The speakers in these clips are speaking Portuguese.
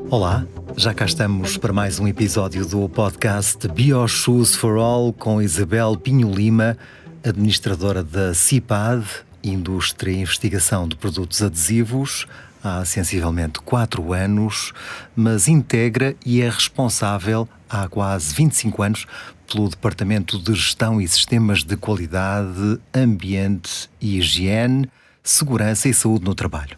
Olá, já cá estamos para mais um episódio do podcast BioShoes for All com Isabel Pinho Lima, administradora da CIPAD, Indústria e Investigação de Produtos Adesivos, há sensivelmente 4 anos, mas integra e é responsável há quase 25 anos pelo Departamento de Gestão e Sistemas de Qualidade, Ambiente e Higiene, Segurança e Saúde no Trabalho.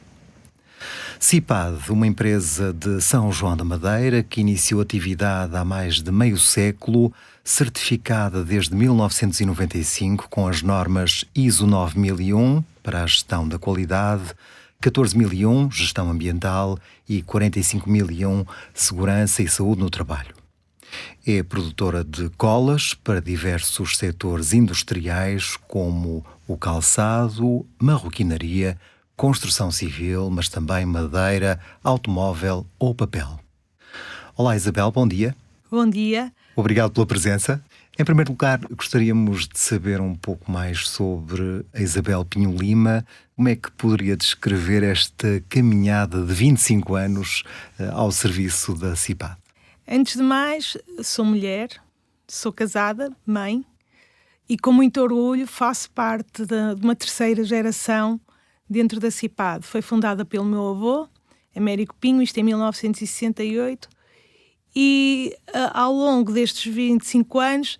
CIPAD, uma empresa de São João da Madeira que iniciou atividade há mais de meio século, certificada desde 1995 com as normas ISO 9001 para a gestão da qualidade, 14001 gestão ambiental e 45001 segurança e saúde no trabalho. É produtora de colas para diversos setores industriais como o calçado, marroquinaria, construção civil, mas também madeira, automóvel ou papel. Olá Isabel, bom dia. Bom dia. Obrigado pela presença. Em primeiro lugar, gostaríamos de saber um pouco mais sobre a Isabel Pinho Lima. Como é que poderia descrever esta caminhada de 25 anos ao serviço da CIPAD? Antes de mais, sou mulher, sou casada, mãe, e com muito orgulho faço parte de uma terceira geração dentro da CIPAD. Foi fundada pelo meu avô, Américo Pinho, isto em 1968, e ao longo destes 25 anos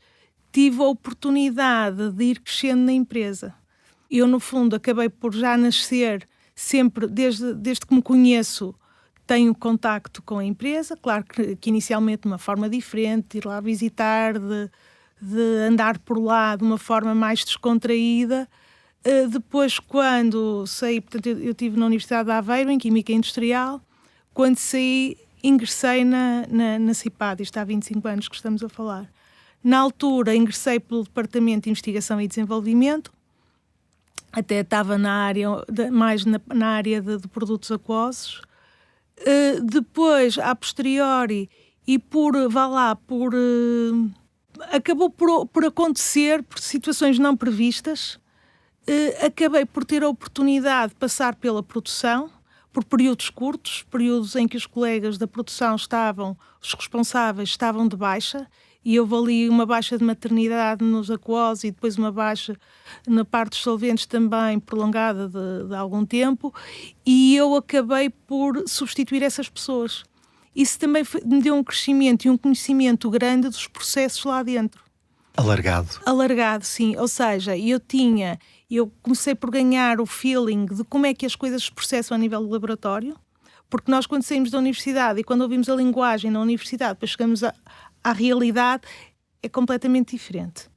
tive a oportunidade de ir crescendo na empresa. Eu, no fundo, acabei por já nascer sempre, desde que me conheço, tenho contacto com a empresa, claro que inicialmente de uma forma diferente, de ir lá visitar, de andar por lá de uma forma mais descontraída. Depois, quando saí, portanto, eu estive na Universidade de Aveiro, em Química Industrial. Quando saí, ingressei na CIPAD, isto há 25 anos que estamos a falar. Na altura, ingressei pelo Departamento de Investigação e Desenvolvimento, até estava mais na área de produtos aquosos. Depois, a posteriori, e acabou por acontecer, por situações não previstas, acabei por ter a oportunidade de passar pela produção, por períodos curtos, períodos em que os colegas da produção os responsáveis estavam de baixa, e houve ali uma baixa de maternidade nos aquosos e depois uma baixa na parte dos solventes também prolongada de algum tempo, e eu acabei por substituir essas pessoas. Isso também me deu um crescimento e um conhecimento grande dos processos lá dentro. Alargado, sim. Ou seja, eu comecei por ganhar o feeling de como é que as coisas se processam a nível do laboratório, porque nós, quando saímos da universidade e quando ouvimos a linguagem na universidade, depois chegamos à realidade, é completamente diferente.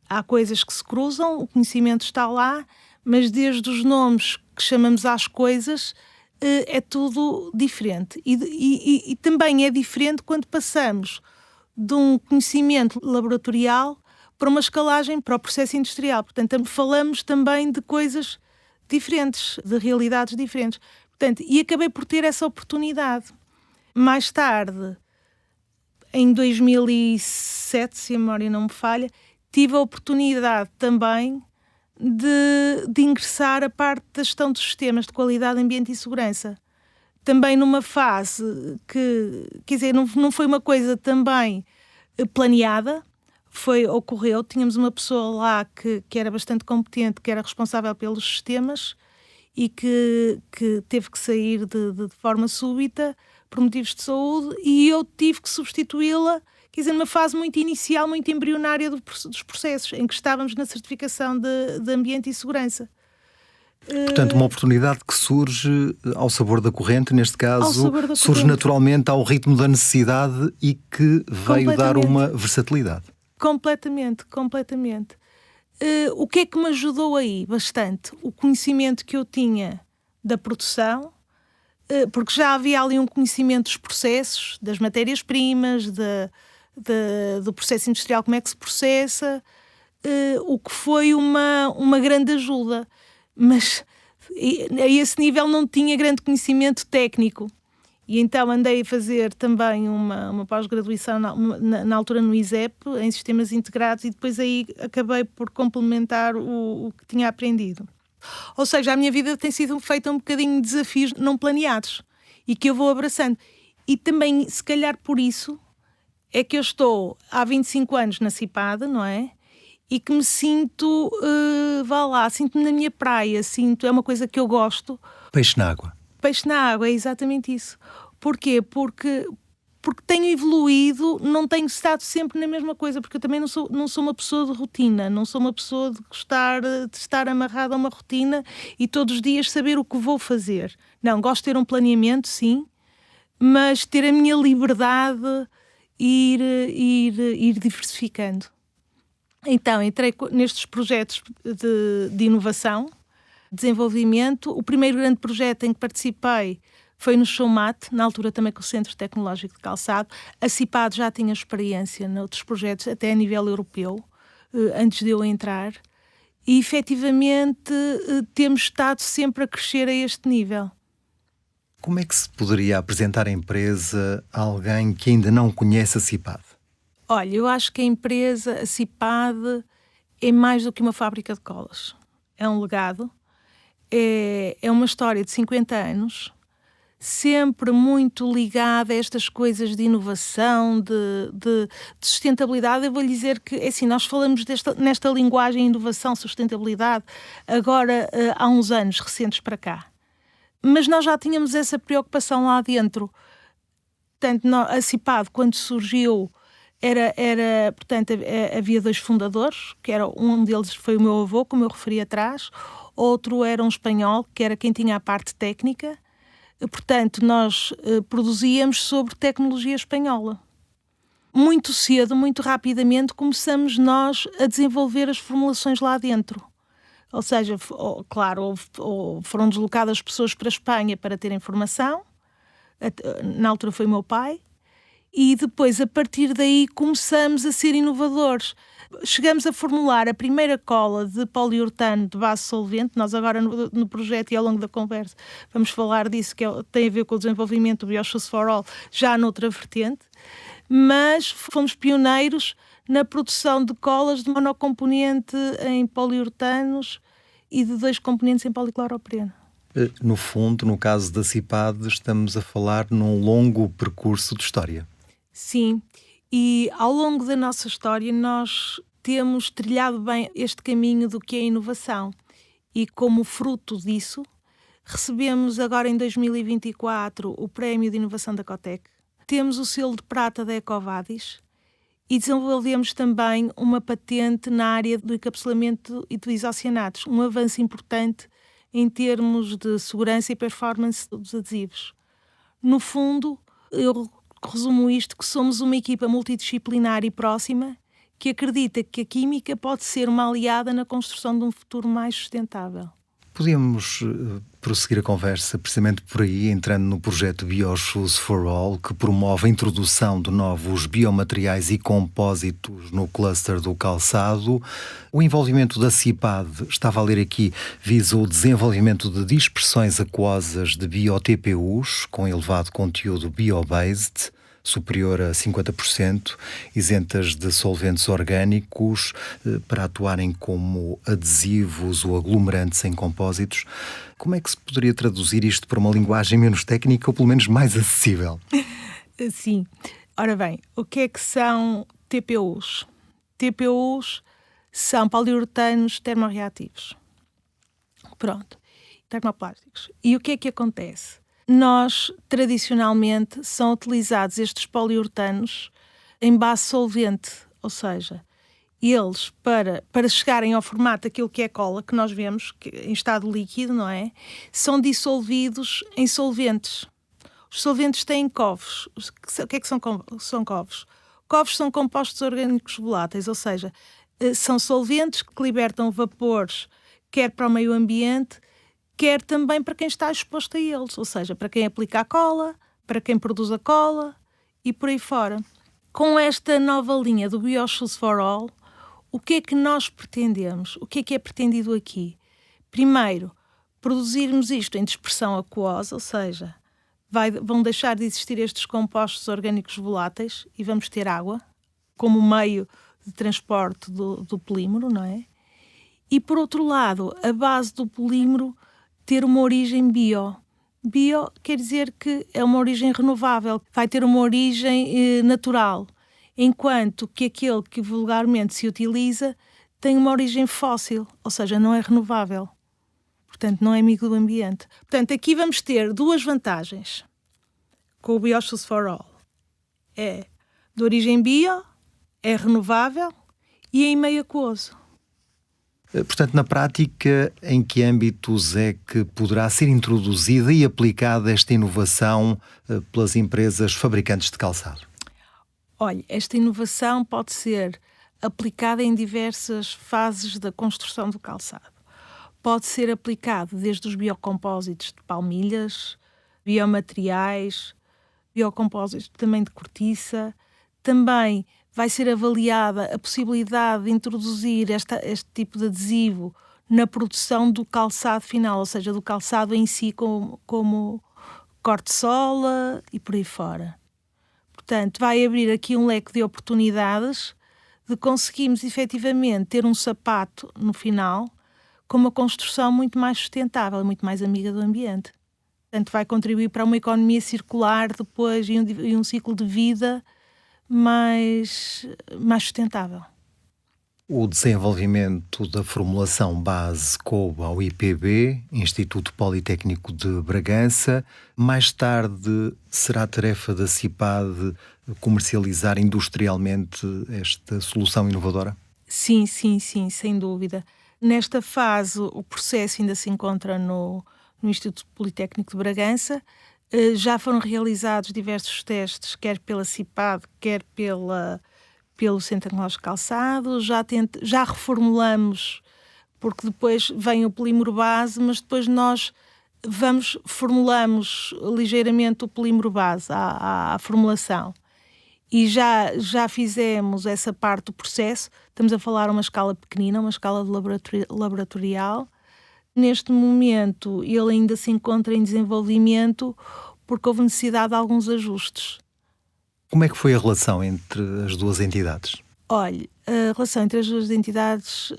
Há coisas que se cruzam, o conhecimento está lá, mas desde os nomes que chamamos às coisas, é tudo diferente. E também é diferente quando passamos de um conhecimento laboratorial para uma escalagem para o processo industrial. Portanto, falamos também de coisas diferentes, de realidades diferentes. Portanto, e acabei por ter essa oportunidade. Mais tarde, em 2007, se a memória não me falha, tive a oportunidade também de ingressar a parte da gestão dos sistemas de qualidade, ambiente e segurança. Também numa fase que, quer dizer, não foi uma coisa também planeada, ocorreu, tínhamos uma pessoa lá que era bastante competente, que era responsável pelos sistemas e que teve que sair de forma súbita por motivos de saúde, e eu tive que substituí-la, quer dizer, numa fase muito inicial, muito embrionária dos processos, em que estávamos na certificação de ambiente e segurança. Portanto, uma oportunidade que surge ao sabor da corrente, neste caso, surge naturalmente ao ritmo da necessidade e que veio dar uma versatilidade. Completamente. O que é que me ajudou aí? Bastante. O conhecimento que eu tinha da produção, porque já havia ali um conhecimento dos processos, das matérias-primas, do processo industrial, como é que se processa, o que foi uma grande ajuda. Mas a esse nível não tinha grande conhecimento técnico. E então andei a fazer também uma pós-graduação na altura no ISEP, em sistemas integrados, e depois aí acabei por complementar o que tinha aprendido. Ou seja, a minha vida tem sido feita um bocadinho de desafios não planeados e que eu vou abraçando. E também, se calhar por isso, é que eu estou há 25 anos na CIPAD, não é? E que me sinto, sinto-me na minha praia, é uma coisa que eu gosto. Peixe na água. Peixe na água, é exatamente isso. Porquê? Porque tenho evoluído, não tenho estado sempre na mesma coisa, porque eu também não sou uma pessoa de rotina, não sou uma pessoa de gostar de estar amarrada a uma rotina e todos os dias saber o que vou fazer. Não, gosto de ter um planeamento, sim, mas ter a minha liberdade, ir diversificando. Então, entrei nestes projetos de inovação, desenvolvimento. O primeiro grande projeto em que participei foi no Showmat, na altura também com o Centro Tecnológico de Calçado. A CIPAD já tinha experiência noutros projetos, até a nível europeu, antes de eu entrar. E, efetivamente, temos estado sempre a crescer a este nível. Como é que se poderia apresentar a empresa a alguém que ainda não conhece a CIPAD? Olha, eu acho que a empresa, a CIPAD, é mais do que uma fábrica de colas. É um legado, é uma história de 50 anos, sempre muito ligada a estas coisas de inovação, de sustentabilidade. Eu vou-lhe dizer que, é assim, nós falamos nesta linguagem inovação, sustentabilidade, agora há uns anos recentes para cá. Mas nós já tínhamos essa preocupação lá dentro. Portanto, a CIPAD, quando surgiu, portanto, havia 2 fundadores, um deles foi o meu avô, como eu referi atrás, outro era um espanhol, que era quem tinha a parte técnica. Portanto, nós produzíamos sobre tecnologia espanhola. Muito cedo, muito rapidamente, começamos nós a desenvolver as formulações lá dentro. Ou seja, claro, foram deslocadas pessoas para a Espanha para terem formação. Na altura foi o meu pai. E depois, a partir daí, começamos a ser inovadores. Chegamos a formular a primeira cola de poliuretano de base solvente. Nós agora no projeto e ao longo da conversa vamos falar disso, que tem a ver com o desenvolvimento do BioShoes for All, já noutra vertente. Mas fomos pioneiros na produção de colas de monocomponente em poliuretanos e de 2 componentes em policloropireno. No fundo, no caso da CIPAD, estamos a falar num longo percurso de história. Sim, e ao longo da nossa história nós temos trilhado bem este caminho do que é a inovação. E como fruto disso, recebemos agora em 2024 o Prémio de Inovação da Cotec. Temos o selo de prata da Ecovadis e desenvolvemos também uma patente na área do encapsulamento e de isocianatos, um avanço importante em termos de segurança e performance dos adesivos. No fundo, eu resumo isto, que somos uma equipa multidisciplinar e próxima que acredita que a química pode ser uma aliada na construção de um futuro mais sustentável. Podíamos prosseguir a conversa precisamente por aí, entrando no projeto BioShoes for All, que promove a introdução de novos biomateriais e compósitos no cluster do calçado. O envolvimento da CIPAD, estava a ler aqui, visa o desenvolvimento de dispersões aquosas de bio-TPUs com elevado conteúdo bio-based, superior a 50%, isentas de solventes orgânicos, para atuarem como adesivos ou aglomerantes em compósitos. Como é que se poderia traduzir isto para uma linguagem menos técnica ou pelo menos mais acessível? Sim. Ora bem, o que é que são TPUs? TPUs são poliuretanos termorreativos. Pronto. Termoplásticos. E o que é que acontece? Nós, tradicionalmente, são utilizados estes poliuretanos em base solvente, ou seja, eles, para chegarem ao formato daquilo que é cola, que nós vemos em estado líquido, não é? São dissolvidos em solventes. Os solventes têm covos. O que é que são covos? Covos são compostos orgânicos voláteis, ou seja, são solventes que libertam vapores, quer para o meio ambiente, quer também para quem está exposto a eles, ou seja, para quem aplica a cola, para quem produz a cola e por aí fora. Com esta nova linha do BioShoes for All, o que é que nós pretendemos? O que é pretendido aqui? Primeiro, produzirmos isto em dispersão aquosa, ou seja, vão deixar de existir estes compostos orgânicos voláteis e vamos ter água como meio de transporte do polímero, não é? E, por outro lado, a base do polímero ter uma origem bio. Bio quer dizer que é uma origem renovável, vai ter uma origem natural, enquanto que aquele que vulgarmente se utiliza tem uma origem fóssil, ou seja, não é renovável. Portanto, não é amigo do ambiente. Portanto, aqui vamos ter duas vantagens com o BioShoes for All. É de origem bio, é renovável e é em meio aquoso. Portanto, na prática, em que âmbitos é que poderá ser introduzida e aplicada esta inovação pelas empresas fabricantes de calçado? Olha, esta inovação pode ser aplicada em diversas fases da construção do calçado. Pode ser aplicado desde os biocompósitos de palmilhas, biomateriais, biocompósitos também de cortiça. Também vai ser avaliada a possibilidade de introduzir este tipo de adesivo na produção do calçado final, ou seja, do calçado em si como corte-sola e por aí fora. Portanto, vai abrir aqui um leque de oportunidades de conseguirmos efetivamente ter um sapato no final com uma construção muito mais sustentável, muito mais amiga do ambiente. Portanto, vai contribuir para uma economia circular depois e um ciclo de vida mais sustentável. O desenvolvimento da formulação base coube ao IPB, Instituto Politécnico de Bragança. Mais tarde será tarefa da CIPAD comercializar industrialmente esta solução inovadora? Sim, sem dúvida. Nesta fase, o processo ainda se encontra no Instituto Politécnico de Bragança. Já foram realizados diversos testes, quer pela CIPAD, quer pelo Centro Tecnológico de Calçado. Já reformulamos, porque depois vem o polímero base, mas depois nós formulamos ligeiramente o polímero base à formulação. E já fizemos essa parte do processo. Estamos a falar uma escala pequenina, uma escala de laboratorial. Neste momento, ele ainda se encontra em desenvolvimento porque houve necessidade de alguns ajustes. Como é que foi a relação entre as duas entidades? Olha, a relação entre as duas entidades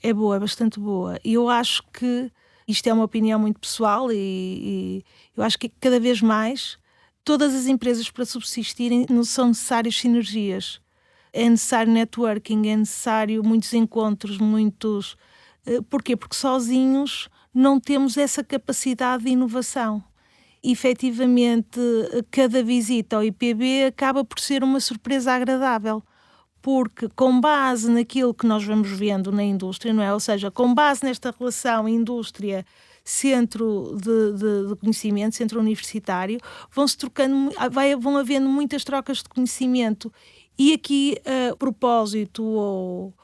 é boa, é bastante boa. E eu acho que, isto é uma opinião muito pessoal, e eu acho que cada vez mais todas as empresas, para subsistirem, não são necessárias sinergias. É necessário networking, é necessário muitos encontros, Porquê? Porque sozinhos não temos essa capacidade de inovação. E, efetivamente, cada visita ao IPB acaba por ser uma surpresa agradável, porque com base naquilo que nós vamos vendo na indústria, não é? Ou seja, com base nesta relação indústria-centro de conhecimento, centro universitário, vão havendo muitas trocas de conhecimento. E aqui o propósito ou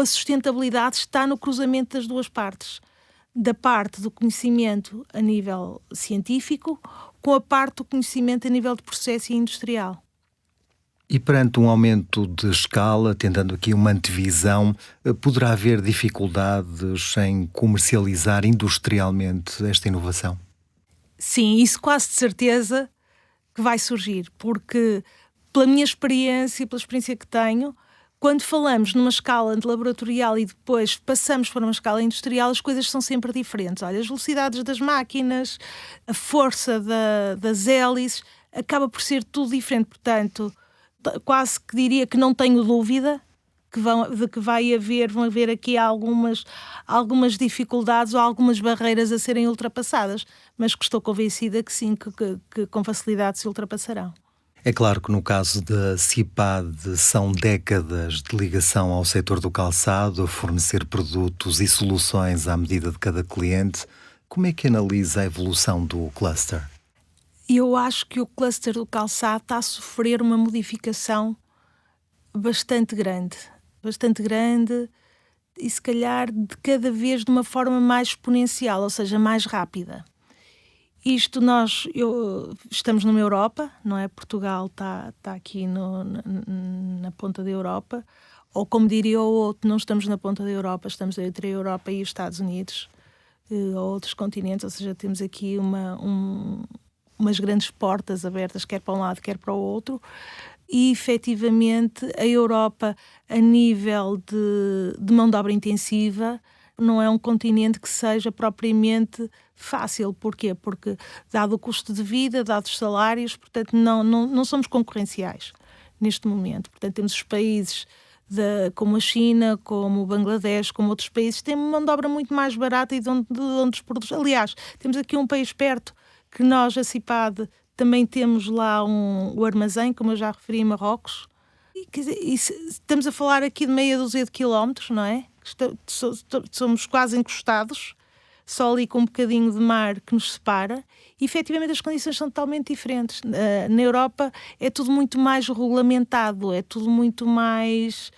a sustentabilidade está no cruzamento das duas partes. Da parte do conhecimento a nível científico com a parte do conhecimento a nível de processo e industrial. E perante um aumento de escala, tentando aqui uma antevisão, poderá haver dificuldades em comercializar industrialmente esta inovação? Sim, isso quase de certeza que vai surgir, porque pela minha experiência, pela experiência que tenho, quando falamos numa escala laboratorial e depois passamos para uma escala industrial, as coisas são sempre diferentes. Olha, as velocidades das máquinas, a força das hélices, acaba por ser tudo diferente. Portanto, quase que diria que não tenho dúvida de que vão haver aqui algumas dificuldades ou algumas barreiras a serem ultrapassadas, mas que estou convencida que sim, que com facilidade se ultrapassarão. É claro que no caso da CIPAD são décadas de ligação ao setor do calçado, a fornecer produtos e soluções à medida de cada cliente. Como é que analisa a evolução do cluster? Eu acho que o cluster do calçado está a sofrer uma modificação bastante grande e se calhar de cada vez de uma forma mais exponencial, ou seja, mais rápida. Isto estamos numa Europa, não é? Portugal está aqui na ponta da Europa, ou como diria o outro, não estamos na ponta da Europa, estamos entre a Europa e os Estados Unidos, ou outros continentes, ou seja, temos aqui umas grandes portas abertas, quer para um lado, quer para o outro, e efetivamente a Europa, a nível de mão de obra intensiva, não é um continente que seja propriamente fácil. Porquê? Porque, dado o custo de vida, dados os salários, portanto, não somos concorrenciais neste momento. Portanto, temos os países como a China, como o Bangladesh, como outros países, têm uma mão de obra muito mais barata e de onde os produtos. Aliás, temos aqui um país perto que nós, a CIPAD, também temos lá o armazém, como eu já referi, em Marrocos. Quer dizer, estamos a falar aqui de meia dúzia de quilómetros, não é? Somos quase encostados, só ali com um bocadinho de mar que nos separa, e efetivamente as condições são totalmente diferentes. Na Europa é tudo muito mais regulamentado, é tudo muito mais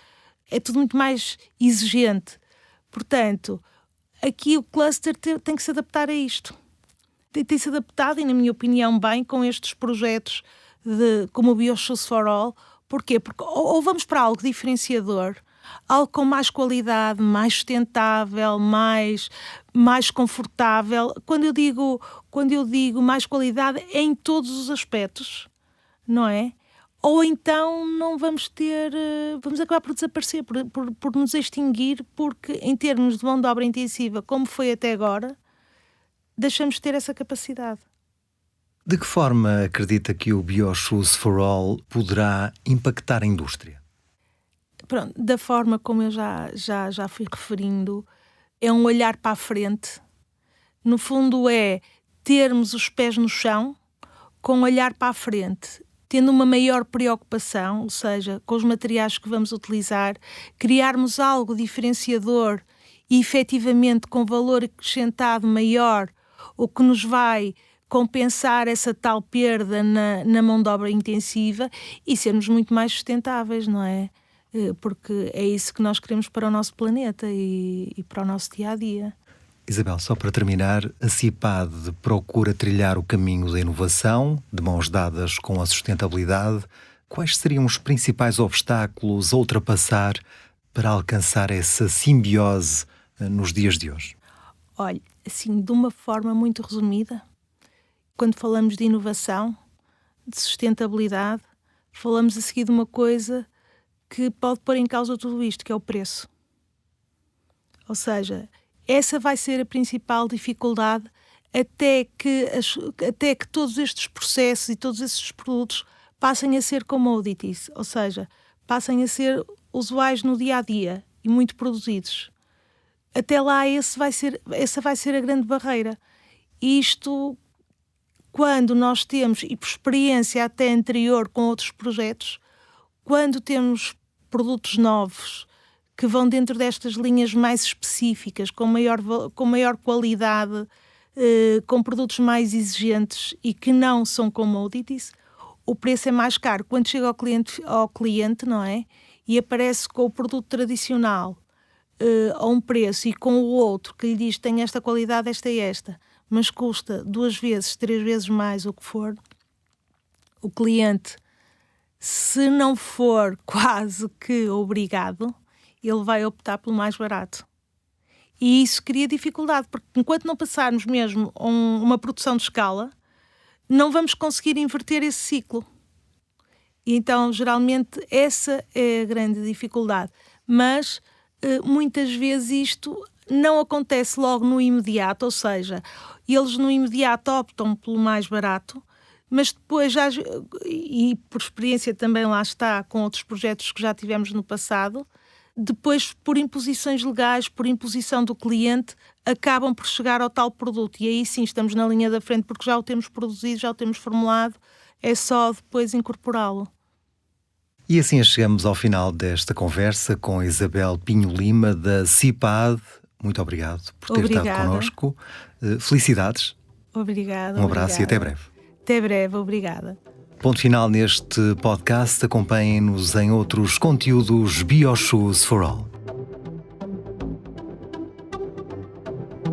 exigente. Portanto, aqui o cluster tem que se adaptar a isto. Tem-se adaptado, e na minha opinião bem, com estes projetos como o BioShoes for All. Porquê? Porque ou vamos para algo diferenciador, algo com mais qualidade, mais sustentável, mais confortável. Quando eu digo mais qualidade, é em todos os aspectos, não é? Ou então não vamos acabar por desaparecer, por nos extinguir, porque em termos de mão de obra intensiva, como foi até agora, deixamos de ter essa capacidade. De que forma acredita que o BioShoes for All poderá impactar a indústria? Pronto, da forma como eu já fui referindo, é um olhar para a frente. No fundo é termos os pés no chão com um olhar para a frente, tendo uma maior preocupação, ou seja, com os materiais que vamos utilizar, criarmos algo diferenciador e efetivamente com valor acrescentado maior, o que nos vai compensar essa tal perda na mão de obra intensiva e sermos muito mais sustentáveis, não é? Porque é isso que nós queremos para o nosso planeta e para o nosso dia-a-dia. Isabel, só para terminar, a CIPAD procura trilhar o caminho da inovação, de mãos dadas com a sustentabilidade. Quais seriam os principais obstáculos a ultrapassar para alcançar essa simbiose nos dias de hoje? Olha, assim, de uma forma muito resumida, quando falamos de inovação, de sustentabilidade, falamos a seguir de uma coisa que pode pôr em causa tudo isto, que é o preço. Ou seja, essa vai ser a principal dificuldade até que todos estes processos e todos estes produtos passem a ser commodities, ou seja, passem a ser usuais no dia-a-dia e muito produzidos. Até lá essa vai ser a grande barreira. Isto, quando nós temos, e por experiência até anterior com outros projetos, quando temos produtos novos que vão dentro destas linhas mais específicas, com maior qualidade, com produtos mais exigentes e que não são commodities, o preço é mais caro. Quando chega ao cliente, não é? E aparece com o produto tradicional a um preço e com o outro que lhe diz tem esta qualidade, esta e esta, mas custa 2 vezes, 3 vezes mais o que for, o cliente, se não for quase que obrigado, ele vai optar pelo mais barato. E isso cria dificuldade, porque enquanto não passarmos mesmo uma produção de escala, não vamos conseguir inverter esse ciclo. E então, geralmente, essa é a grande dificuldade. Mas, muitas vezes, isto não acontece logo no imediato, ou seja, eles no imediato optam pelo mais barato, mas depois, e por experiência também lá está, com outros projetos que já tivemos no passado, depois, por imposições legais, por imposição do cliente, acabam por chegar ao tal produto. E aí sim estamos na linha da frente, porque já o temos produzido, já o temos formulado, é só depois incorporá-lo. E assim chegamos ao final desta conversa com Isabel Pinho Lima, da CIPAD. Muito obrigado por ter estado connosco. Felicidades. Obrigada. Um abraço e até breve. Até breve, obrigada. Ponto final neste podcast. Acompanhem-nos em outros conteúdos BioShoes for All.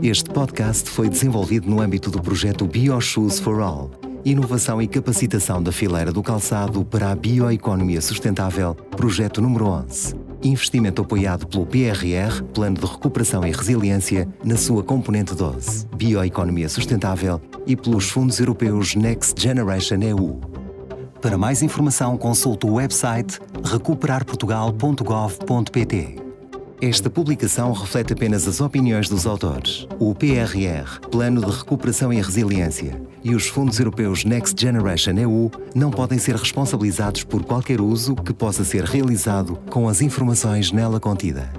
Este podcast foi desenvolvido no âmbito do projeto BioShoes for All, inovação e capacitação da fileira do calçado para a bioeconomia sustentável, projeto número 11. Investimento apoiado pelo PRR, Plano de Recuperação e Resiliência, na sua componente 12, Bioeconomia Sustentável, e pelos fundos europeus Next Generation EU. Para mais informação, consulte o website recuperarportugal.gov.pt. Esta publicação reflete apenas as opiniões dos autores. O PRR, Plano de Recuperação e Resiliência, e os fundos europeus Next Generation EU não podem ser responsabilizados por qualquer uso que possa ser realizado com as informações nela contida.